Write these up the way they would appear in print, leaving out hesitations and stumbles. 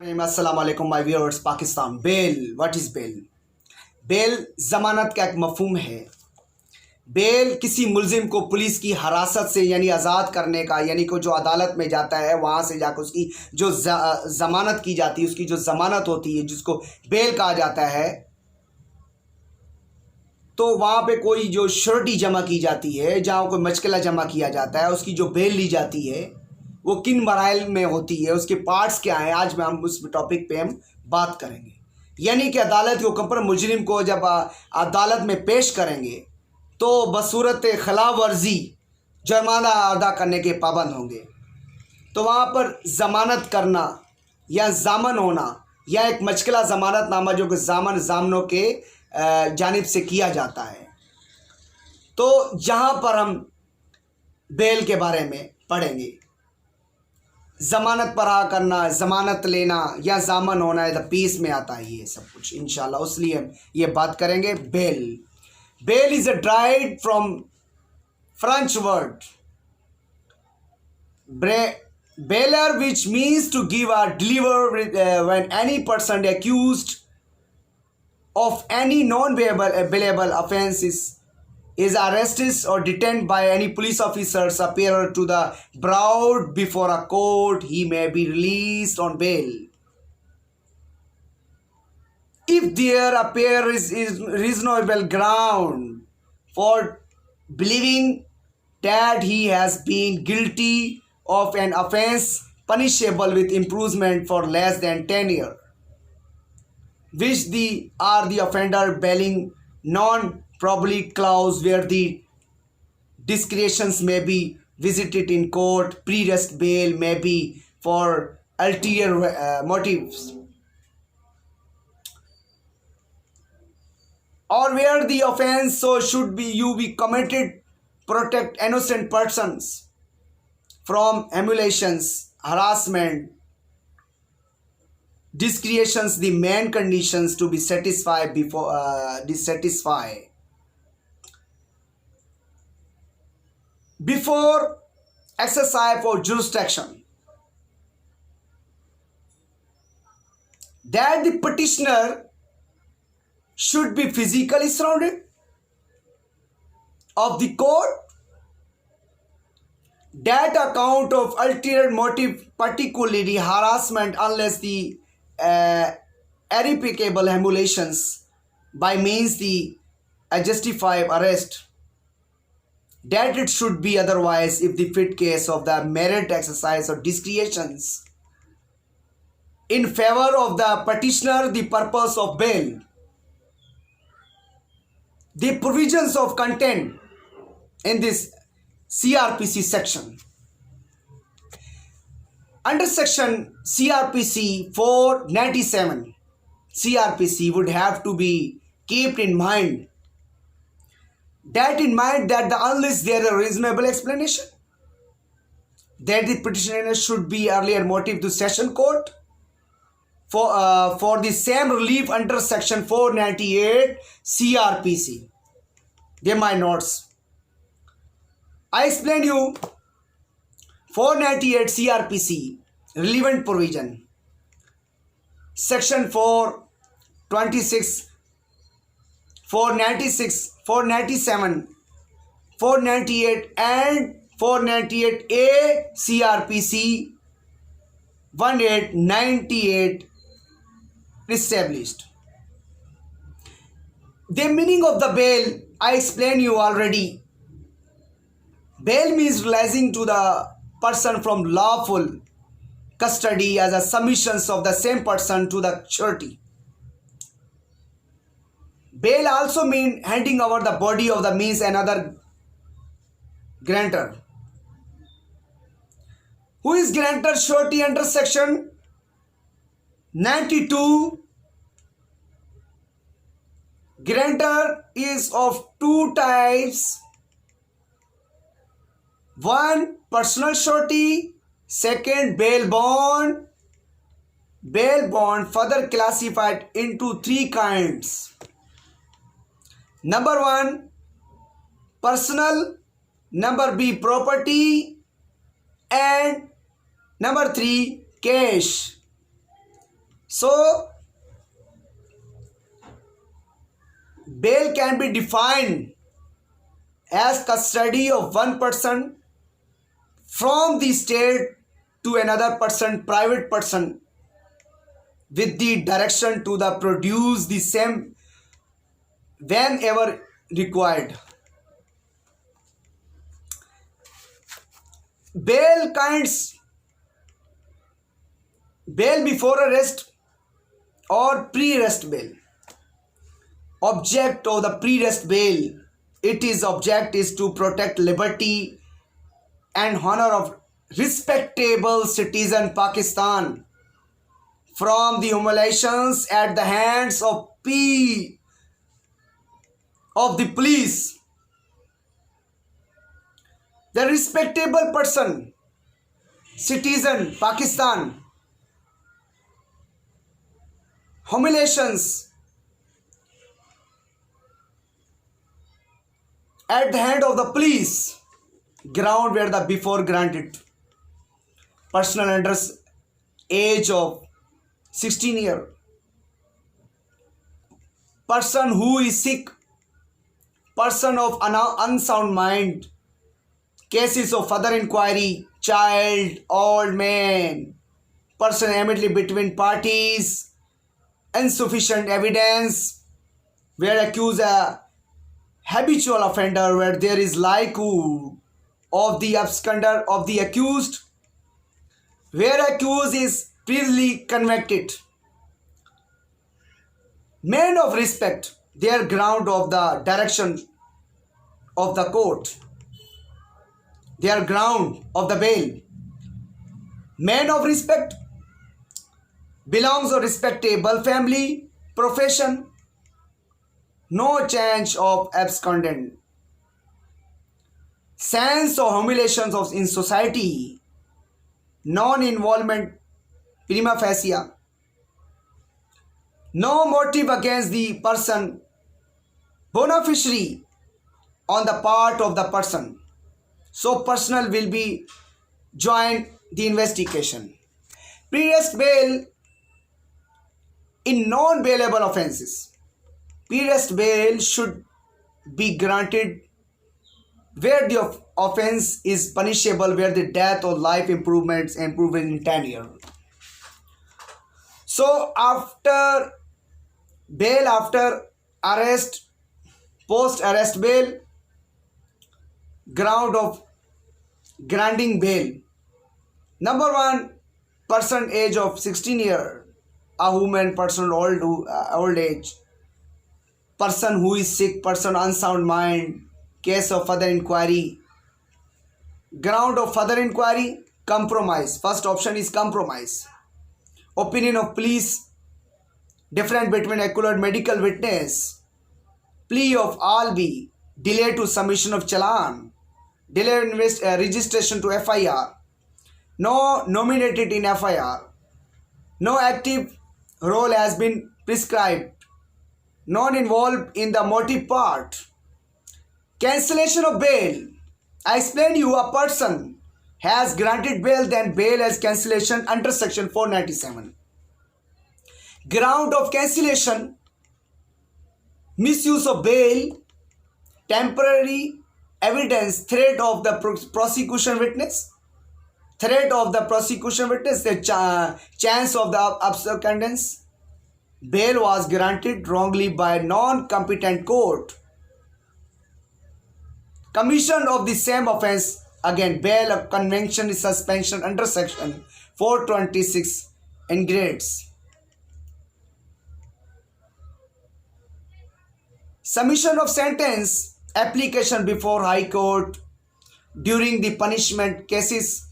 अस्सलाम वालेकुम my viewers. Pakistan bail, what is bail? Bail ज़मानत का एक मफहूम है। बेल किसी मुल्जिम को पुलिस की हरासत से यानी आज़ाद करने का, यानी कि जो अदालत में जाता है वहाँ से जाकर उसकी जो ज़मानत की जाती है, उसकी जो ज़मानत होती है जिसको बेल कहा जाता है, तो वहाँ पे कोई जो श्योरिटी जमा की जाती है, जहाँ कोई मशकिला जमा किया जाता है, उसकी जो बेल ली जाती है वो किन मराइल में होती है, उसके पार्ट्स क्या हैं, आज में हम उस टॉपिक पे हम बात करेंगे। यानी कि अदालत के हुक्म पर मुजरिम को जब अदालत में पेश करेंगे तो बसूरत खिलाफ वर्जी जुर्माना अदा करने के पाबंद होंगे। तो वहाँ पर ज़मानत करना या जामन होना या एक मशकिला ज़मानत नामा जो कि जामनों के जानिब से किया जाता है। तो जहाँ पर हम बेल के बारे में पढ़ेंगे, ज़मानत परा करना, ज़मानत लेना या जामन होना है, द पीस में आता है ये सब कुछ इंशाल्लाह। इसलिए हम ये बात करेंगे bail. Bail is a derived from French word बेलर which means to give or deliver when any person accused of any non-bailable offense is arrested or detained by any police officers appear to the brought before a court, he may be released on bail if there appears is reasonable ground for believing that he has been guilty of an offense punishable with imprisonment for less than 10 years, which are the offender bailing non-probable clause where the discretions may be visited in court, pre-arrest bail may be for ulterior motives, or where the offense so should be you be committed protect innocent persons from emulations, harassment, discretions, the main conditions to be satisfied before exercise for jurisdiction, that the petitioner should be physically surrounded of the court, that account of ulterior motive, particularly harassment, unless the irreplicable emulations by means the justify arrest, that it should be otherwise if the fit case of the merit exercise or discretions in favor of the petitioner the purpose of bail. The provisions of content in this CRPC section. Under section CRPC 497, CRPC would have to be kept in mind that the unless there is a reasonable explanation that the petitioner should be earlier motive to session court for the same relief under section 498 CRPC. They are my notes. I explained you 498 CRPC relevant provision, section 426, 496, 497, 498 and 498A CRPC 1898 established. The meaning of the bail I explained you already. Bail means releasing to the person from lawful custody as a submissions of the same person to the surety. Bail also means handing over the body of the means another grantor. Who is grantor surety under section 92? Grantor is of two types. One, personal surety. Second, bail bond. Bail bond further classified into three kinds. Number one, personal. Number B, property. And number three, cash. So bail can be defined as custody of one person from the state to another person, private person, with the direction to the produce the same whenever required. Bail kinds: bail before arrest or pre-arrest bail. Object of the pre-arrest bail: its object is to protect liberty and honor of respectable citizen Pakistan from the humiliations at the hands of the police. The respectable person, citizen Pakistan, humiliations at the hand of the police. Ground where the before granted personal under age of 16 years, person who is sick, person of unsound mind, cases of further inquiry, child, old man, person immediately between parties, insufficient evidence, where accused a habitual offender, where there is likelihood of the absconder of the accused, where accused is previously convicted. Men of respect, their ground of the direction of the court, their ground of the bail. Men of respect belongs to respectable family, profession, no change of abscondent, sense of humiliations of in society, non-involvement prima facie, no motive against the person, beneficiary on the part of the person. So personal will be join the investigation. Pre-arrest bail in non-bailable offences. Pre-arrest bail should be granted where the offence is punishable, where the death or life improvements improving in 10 years. So after bail, after arrest, post-arrest bail, ground of granting bail. Number one, person age of 16 years, a woman, person old age, person who is sick, person unsound mind, case of further inquiry. Ground of further inquiry, compromise. First option is compromise. Opinion of police, difference between accurate medical witness, plea of alibi, delay to submission of challan, delay registration to FIR, no nominated in FIR, no active role has been prescribed, non-involved in the motive part. Cancellation of bail. I explain you, a person has granted bail, then bail as cancellation under section 497. Ground of cancellation: misuse of bail, temporary evidence, threat of the prosecution witness, the chance of the abscondence. Bail was granted wrongly by non-competent court. Commission of the same offence, again bail of conviction is suspension under section 426 in grades. Submission of sentence, application before High Court during the punishment cases.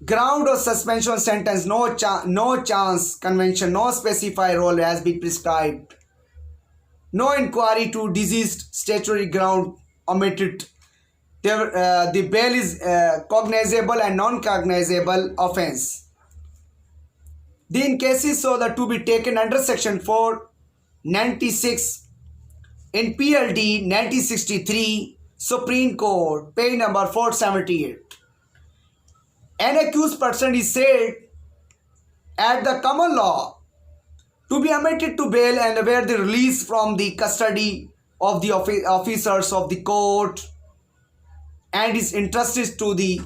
Ground of suspension of sentence, no chance convention, no specified role has been prescribed, no inquiry to deceased, statutory ground omitted. The bail is cognizable and non-cognizable offence. In cases so that to be taken under section 496 in PLD 1963 Supreme Court, page number 478. An accused person is said at the common law to be admitted to bail and where the release from the custody of the officers of the court and is entrusted to the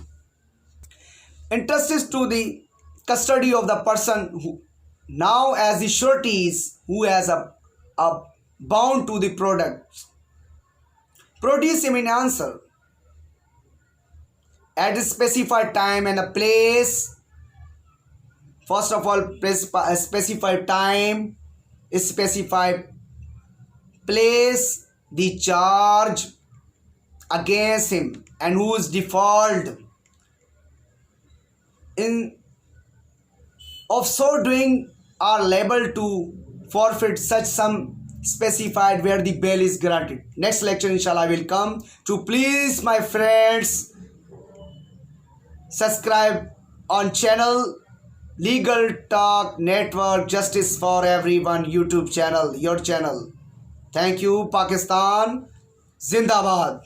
custody of the person who now as the sureties who has a bound to the product. Produce him an answer at a specified time and a place. First of all, specify time, specify place, the charge against him and whose default in of so doing are liable to forfeit such sum specified where the bail is granted. Next lecture inshallah will come. To please my friends, subscribe on channel Legal Talk Network, Justice for Everyone YouTube channel, your channel. Thank you. Pakistan Zindabad.